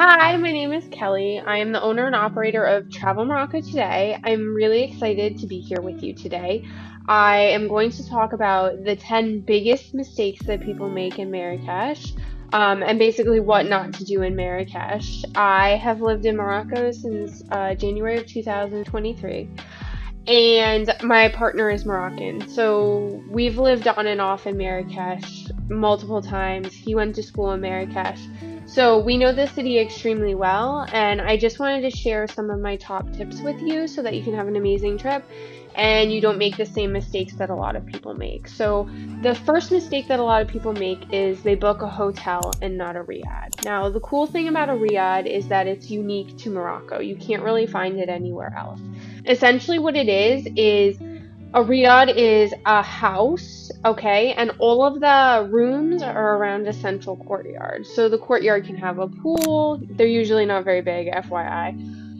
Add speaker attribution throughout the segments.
Speaker 1: Hi, my name is Kelly. I am the owner and operator of Travel Morocco today. I'm really excited to be here with you today. I am going to talk about the 10 biggest mistakes that people make in Marrakech, and basically what not to do in Marrakech. I have lived in Morocco since January of 2023. And my partner is Moroccan. So we've lived on and off in Marrakech multiple times. He went to school in Marrakech. So we know the city extremely well, and I just wanted to share some of my top tips with you so that you can have an amazing trip and you don't make the same mistakes that a lot of people make. So the first mistake that a lot of people make is they book a hotel and not a riad. Now, the cool thing about a riad is that it's unique to Morocco. You can't really find it anywhere else. Essentially, what it is a riad is a house, okay, and all of the rooms are around a central courtyard. So the courtyard can have a pool. They're usually not very big, FYI.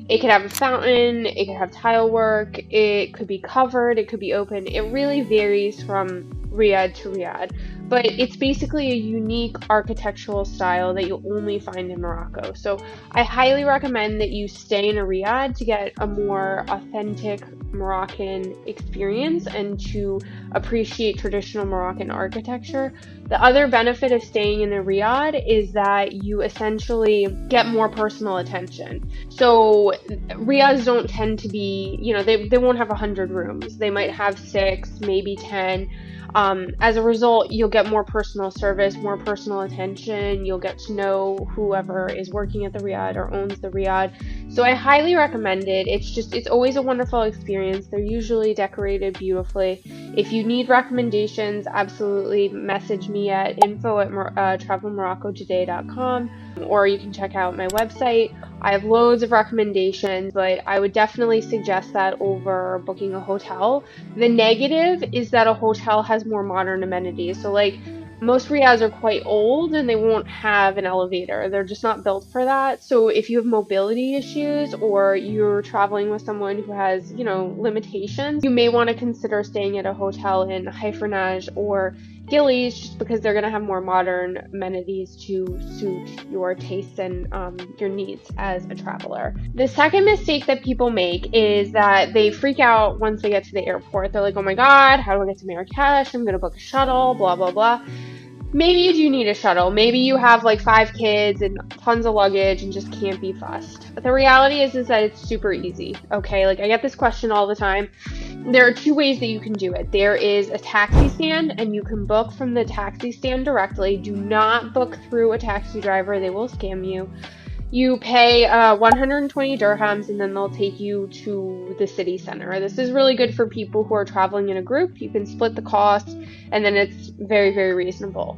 Speaker 1: It could have a fountain, it could have tile work, it could be covered, it could be open. It really varies from riad to riad, but it's basically a unique architectural style that you'll only find in Morocco. So I highly recommend that you stay in a riad to get a more authentic Moroccan experience and to appreciate traditional Moroccan architecture. The other benefit of staying in a riad is that you essentially get more personal attention. So riads don't tend to be, they won't have 100 rooms. They might have 6, maybe 10. As a result, you'll get more personal service, more personal attention. You'll get to know whoever is working at the riad or owns the riad. So I highly recommend it. It's always a wonderful experience. They're usually decorated beautifully. If you need recommendations, absolutely message me at info@travelmoroccotoday.com, or you can check out my website. I have loads of recommendations, but I would definitely suggest that over booking a hotel. The negative is that a hotel has more modern amenities. So like most riads are quite old and they won't have an elevator. They're just not built for that. So if you have mobility issues or you're traveling with someone who has, limitations, you may want to consider staying at a hotel in Haifanaj or Gillies just because they're going to have more modern amenities to suit your tastes and your needs as a traveler. The second mistake that people make is that they freak out once they get to the airport. They're like, oh my God, how do I get to Marrakech? I'm going to book a shuttle, blah, blah, blah. Maybe you do need a shuttle. Maybe you have like 5 kids and tons of luggage and just can't be fussed. But the reality is that it's super easy, okay? Like I get this question all the time. There are 2 ways that you can do it. There is a taxi stand and you can book from the taxi stand directly. Do not book through a taxi driver. They will scam you. You pay 120 dirhams and then they'll take you to the city center. This is really good for people who are traveling in a group. You can split the cost and then it's very, very reasonable.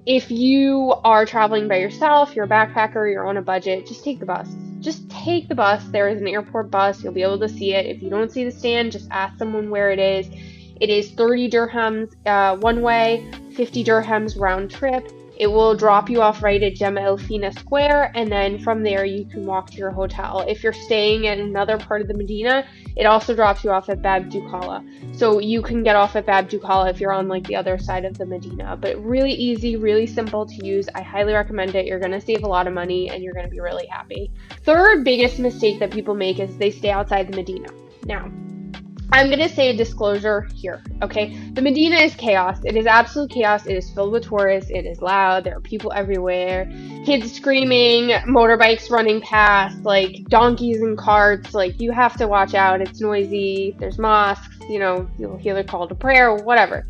Speaker 1: If you are traveling by yourself, you're a backpacker, you're on a budget, just take the bus. Just take the bus. There is an airport bus. You'll be able to see it. If you don't see the stand, just ask someone where it is. It is 30 dirhams one way, 50 dirhams round trip. It will drop you off right at Jama El Fina Square, and then from there you can walk to your hotel. If you're staying at another part of the Medina, it also drops you off at Bab Dukala. So you can get off at Bab Dukala if you're on like the other side of the Medina. But really easy, really simple to use. I highly recommend it. You're going to save a lot of money and you're going to be really happy. Third biggest mistake that people make is they stay outside the Medina. Now, I'm going to say a disclosure here, okay? The Medina is chaos. It is absolute chaos. It is filled with tourists. It is loud. There are people everywhere. Kids screaming, motorbikes running past, like donkeys and carts. Like, you have to watch out. It's noisy. There's mosques, you'll hear the call to prayer, whatever.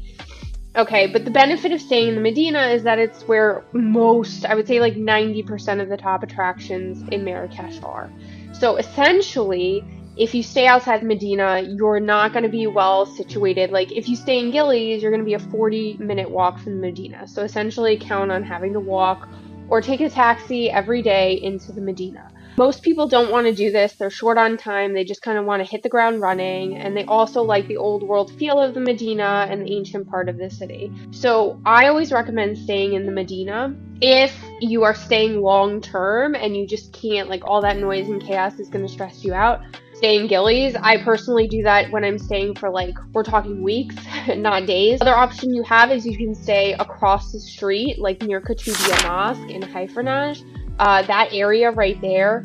Speaker 1: Okay, but the benefit of staying in the Medina is that it's where most, I would say like 90% of the top attractions in Marrakech are. So essentially, if you stay outside Medina, you're not going to be well situated. Like if you stay in Gillies, you're going to be a 40-minute walk from Medina. So essentially count on having to walk or take a taxi every day into the Medina. Most people don't want to do this. They're short on time. They just kind of want to hit the ground running. And they also like the old world feel of the Medina and the ancient part of the city. So I always recommend staying in the Medina. If you are staying long term and you just can't, like all that noise and chaos is going to stress you out, stay in Gillies. I personally do that when I'm staying for we're talking weeks, not days. Other option you have is you can stay across the street, like near Kutubia Mosque in Haifanaj. that area right there,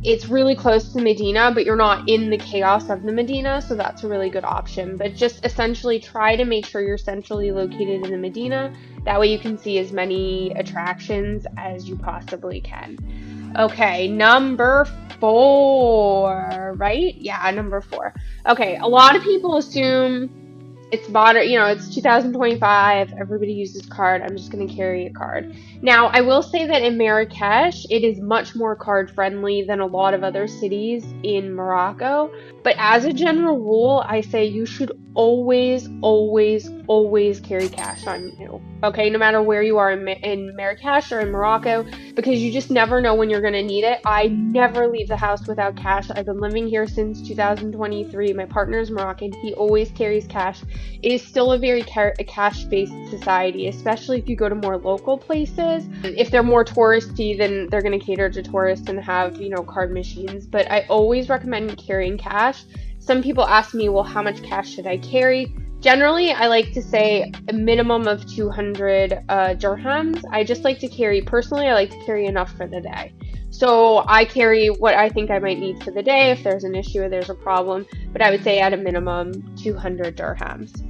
Speaker 1: it's really close to Medina, but you're not in the chaos of the Medina, so that's a really good option. But just essentially try to make sure you're centrally located in the Medina. That way you can see as many attractions as you possibly can. Okay, number 4, right? Yeah, number 4. Okay, a lot of people assume it's modern, it's 2025, everybody uses card, I'm just going to carry a card. Now, I will say that in Marrakech, it is much more card friendly than a lot of other cities in Morocco. But as a general rule, I say you should always, always, always carry cash on you. Okay, no matter where you are in Marrakech or in Morocco, because you just never know when you're going to need it. I never leave the house without cash. I've been living here since 2023. My partner is Moroccan. He always carries cash. It is still a very cash-based society, especially if you go to more local places. If they're more touristy, then they're going to cater to tourists and have, card machines. But I always recommend carrying cash. Some people ask me, well, how much cash should I carry? Generally, I like to say a minimum of 200 dirhams. I just like to carry, personally, I like to carry enough for the day. So I carry what I think I might need for the day if there's an issue or there's a problem, but I would say at a minimum 200 dirhams.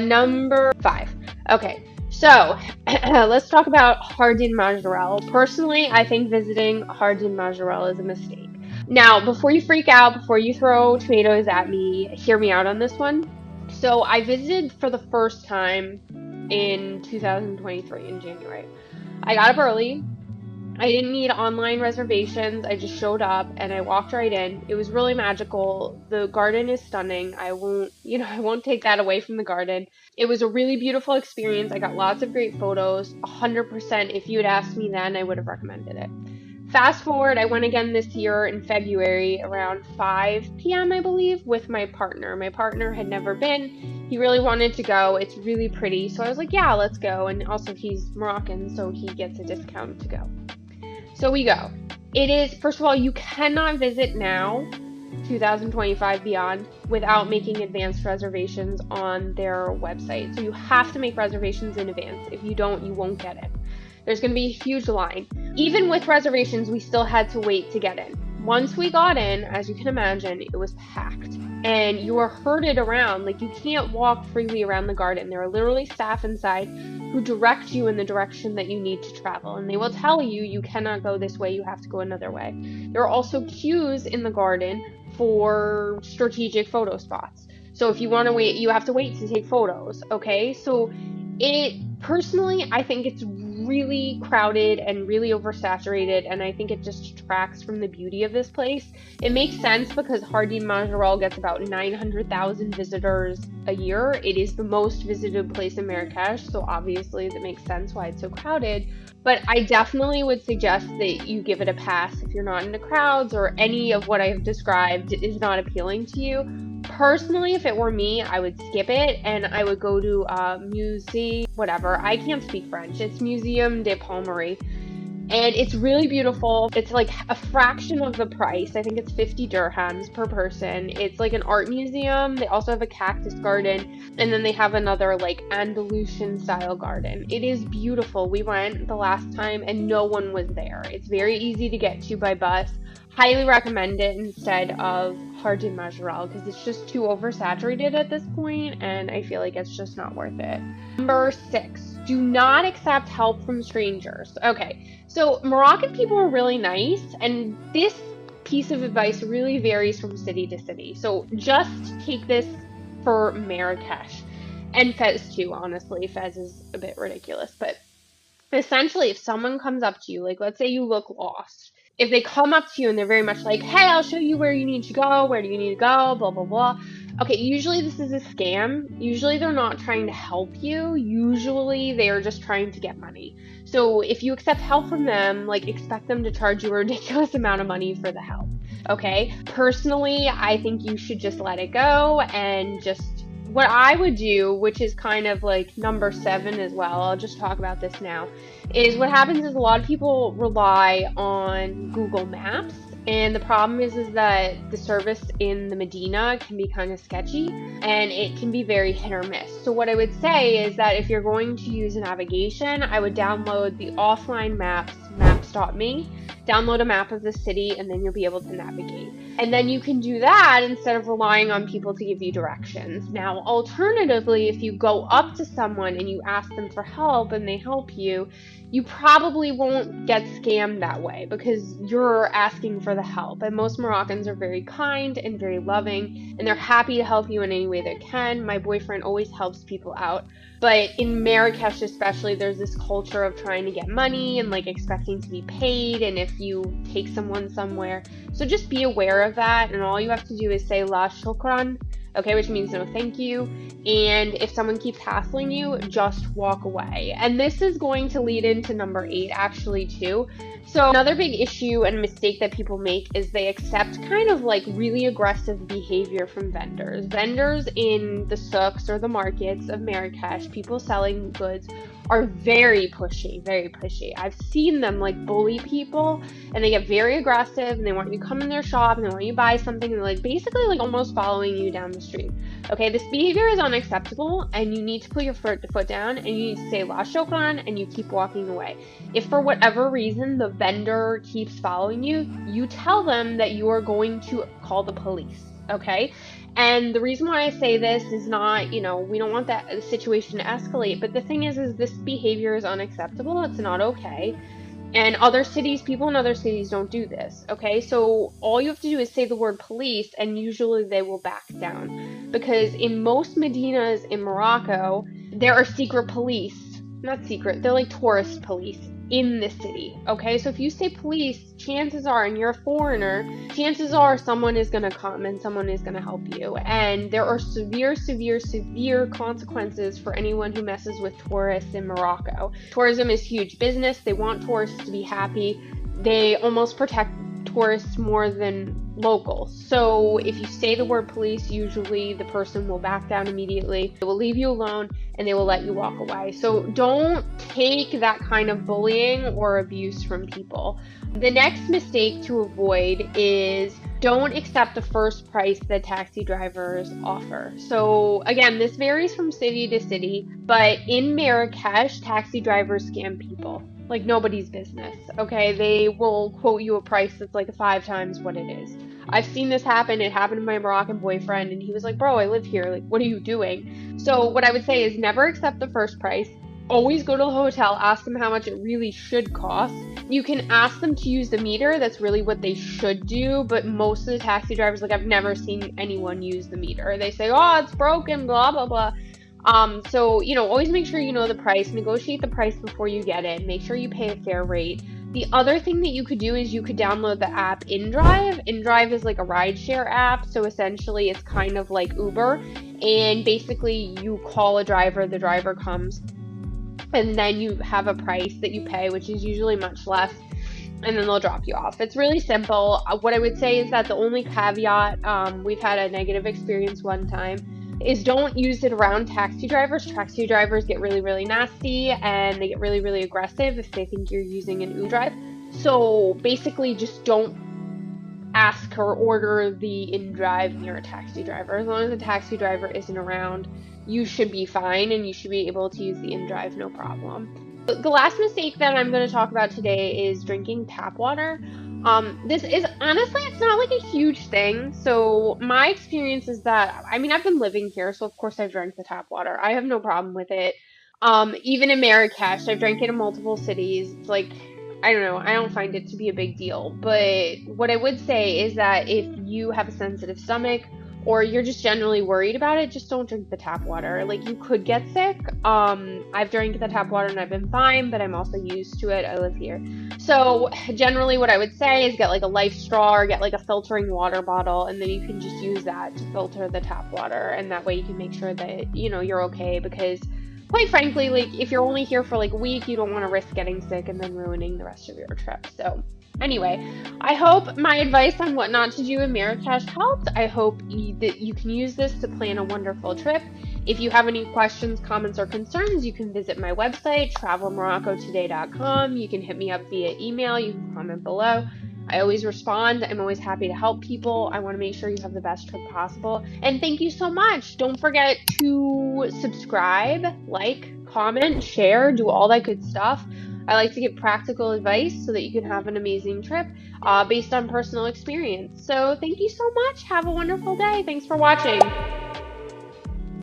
Speaker 1: Number 5. Okay, so let's talk about Hardin Majorelle. Personally, I think visiting Hardin Majorelle is a mistake. Now, before you freak out, before you throw tomatoes at me, hear me out on this one. So I visited for the first time in 2023 in January. I got up early. I didn't need online reservations. I just showed up and I walked right in. It was really magical. The garden is stunning. I won't take that away from the garden. It was a really beautiful experience. I got lots of great photos. 100%, if you had asked me then, I would have recommended it. Fast forward, I went again this year in February around 5 p.m., I believe, with my partner. My partner had never been. He really wanted to go. It's really pretty. So I was like, yeah, let's go. And also he's Moroccan, so he gets a discount to go. So we go. It is, first of all, you cannot visit now, 2025 beyond, without making advanced reservations on their website. So you have to make reservations in advance. If you don't, you won't get in. There's going to be a huge line. Even with reservations, we still had to wait to get in. Once we got in, as you can imagine, it was packed. And you are herded around. Like, you can't walk freely around the garden. There are literally staff inside who direct you in the direction that you need to travel. And they will tell you, you cannot go this way, you have to go another way. There are also queues in the garden for strategic photo spots. So if you want to wait, you have to wait to take photos, okay? So personally, I think it's really crowded and really oversaturated, and I think it just detracts from the beauty of this place. It makes sense because Hardin Majorelle gets about 900,000 visitors a year. It is the most visited place in Marrakech, so obviously that makes sense why it's so crowded. But I definitely would suggest that you give it a pass if you're not into crowds or any of what I've described is not appealing to you. Personally, if it were me, I would skip it and I would go to Musée, whatever. I can't speak French. It's Museum de Palmerie. And it's really beautiful. It's like a fraction of the price. I think it's 50 dirhams per person. It's like an art museum. They also have a cactus garden. And then they have another like Andalusian style garden. It is beautiful. We went the last time and no one was there. It's very easy to get to by bus. Highly recommend it instead of Hardin Majorelle because it's just too oversaturated at this point and I feel like it's just not worth it. Number 6, do not accept help from strangers. Okay, so Moroccan people are really nice and this piece of advice really varies from city to city. So just take this for Marrakech and Fez too, honestly. Fez is a bit ridiculous, but essentially if someone comes up to you, like let's say you look lost, if they come up to you and they're very much like, hey, I'll show you where you need to go, where do you need to go, blah, blah, blah. Okay, usually this is a scam. Usually they're not trying to help you. Usually they are just trying to get money. So if you accept help from them, like expect them to charge you a ridiculous amount of money for the help. Okay? Personally, I think you should just let it go and just what I would do, which is kind of like number 7 as well, I'll just talk about this now, is what happens is a lot of people rely on Google Maps, and the problem is that the service in the Medina can be kind of sketchy, and it can be very hit or miss. So what I would say is that if you're going to use navigation, I would download the offline maps maps.me, download a map of the city, and then you'll be able to navigate. And then you can do that instead of relying on people to give you directions. Now, alternatively, if you go up to someone and you ask them for help and they help you, you probably won't get scammed that way because you're asking for the help. And most Moroccans are very kind and very loving, and they're happy to help you in any way they can. My boyfriend always helps people out. But in Marrakech especially, there's this culture of trying to get money and like expecting to be paid, and if you take someone somewhere. So just be aware of that, and all you have to do is say la shukran, okay, which means no thank you. And if someone keeps hassling you, just walk away. And this is going to lead into number 8 actually too. So another big issue and mistake that people make is they accept kind of like really aggressive behavior from vendors. Vendors in the souks or the markets of Marrakech, people selling goods, are very pushy, very pushy. I've seen them like bully people, and they get very aggressive, and they want you to come in their shop, and they want you to buy something, and they're like basically like almost following you down the street. Okay, this behavior is unacceptable, and you need to put your foot down, and you need to say la shukran, and you keep walking away. If for whatever reason the vendor keeps following you, you tell them that you are going to call the police, okay? And the reason why I say this is not, we don't want that situation to escalate, but the thing is this behavior is unacceptable. It's not okay. And people in other cities don't do this, okay? So all you have to do is say the word police, and usually they will back down. Because in most Medinas in Morocco, there are secret police. Not secret, they're like tourist police in the city, okay? So if you say police, chances are, and you're a foreigner, chances are someone is going to come and someone is going to help you. And there are severe, severe, severe consequences for anyone who messes with tourists in Morocco. Tourism is huge business. They want tourists to be happy. They almost protect tourists more than locals. So if you say the word police, usually the person will back down immediately. They will leave you alone, and they will let you walk away. So don't take that kind of bullying or abuse from people. The next mistake to avoid is don't accept the first price that taxi drivers offer. So again, this varies from city to city, but in Marrakech, taxi drivers scam people like nobody's business, okay? They will quote you a price that's like 5 times what it is. I've seen this happen. It happened to my Moroccan boyfriend, and he was like, bro, I live here. Like, what are you doing? So what I would say is never accept the first price. Always go to the hotel, ask them how much it really should cost. You can ask them to use the meter. That's really what they should do, but most of the taxi drivers, like I've never seen anyone use the meter. They say, oh, it's broken, blah, blah, blah. So, always make sure you know the price, negotiate the price before you get in, make sure you pay a fair rate. The other thing that you could do is you could download the app InDrive. InDrive is like a rideshare app, so essentially it's kind of like Uber, and basically you call a driver, the driver comes, and then you have a price that you pay, which is usually much less, and then they'll drop you off. It's really simple. What I would say is that the only caveat, we've had a negative experience one time, is don't use it around taxi drivers. Taxi drivers get really, really nasty, and they get really, really aggressive if they think you're using an InDrive. So basically just don't ask or order the InDrive near a taxi driver. As long as the taxi driver isn't around, you should be fine, and you should be able to use the InDrive no problem. The last mistake that I'm going to talk about today is drinking tap water. This is honestly, it's not like a huge thing. So my experience is that, I've been living here, so of course I've drank the tap water. I have no problem with it. Even in Marrakech, I've drank it in multiple cities. It's like, I don't know, I don't find it to be a big deal. But what I would say is that if you have a sensitive stomach, or you're just generally worried about it, just don't drink the tap water. Like, you could get sick. I've drank the tap water and I've been fine, but I'm also used to it. I live here. So generally what I would say is get like a life straw, or get like a filtering water bottle, and then you can just use that to filter the tap water, and that way you can make sure that, you're okay, because quite frankly, like, if you're only here for like a week, you don't want to risk getting sick and then ruining the rest of your trip. So anyway, I hope my advice on what not to do in Marrakech helped. I hope that you can use this to plan a wonderful trip. If you have any questions, comments, or concerns, you can visit my website, travelmoroccotoday.com. You can hit me up via email. You can comment below. I always respond. I'm always happy to help people. I want to make sure you have the best trip possible. And thank you so much. Don't forget to subscribe, like, comment, share, do all that good stuff. I like to give practical advice so that you can have an amazing trip based on personal experience. So thank you so much. Have a wonderful day. Thanks for watching.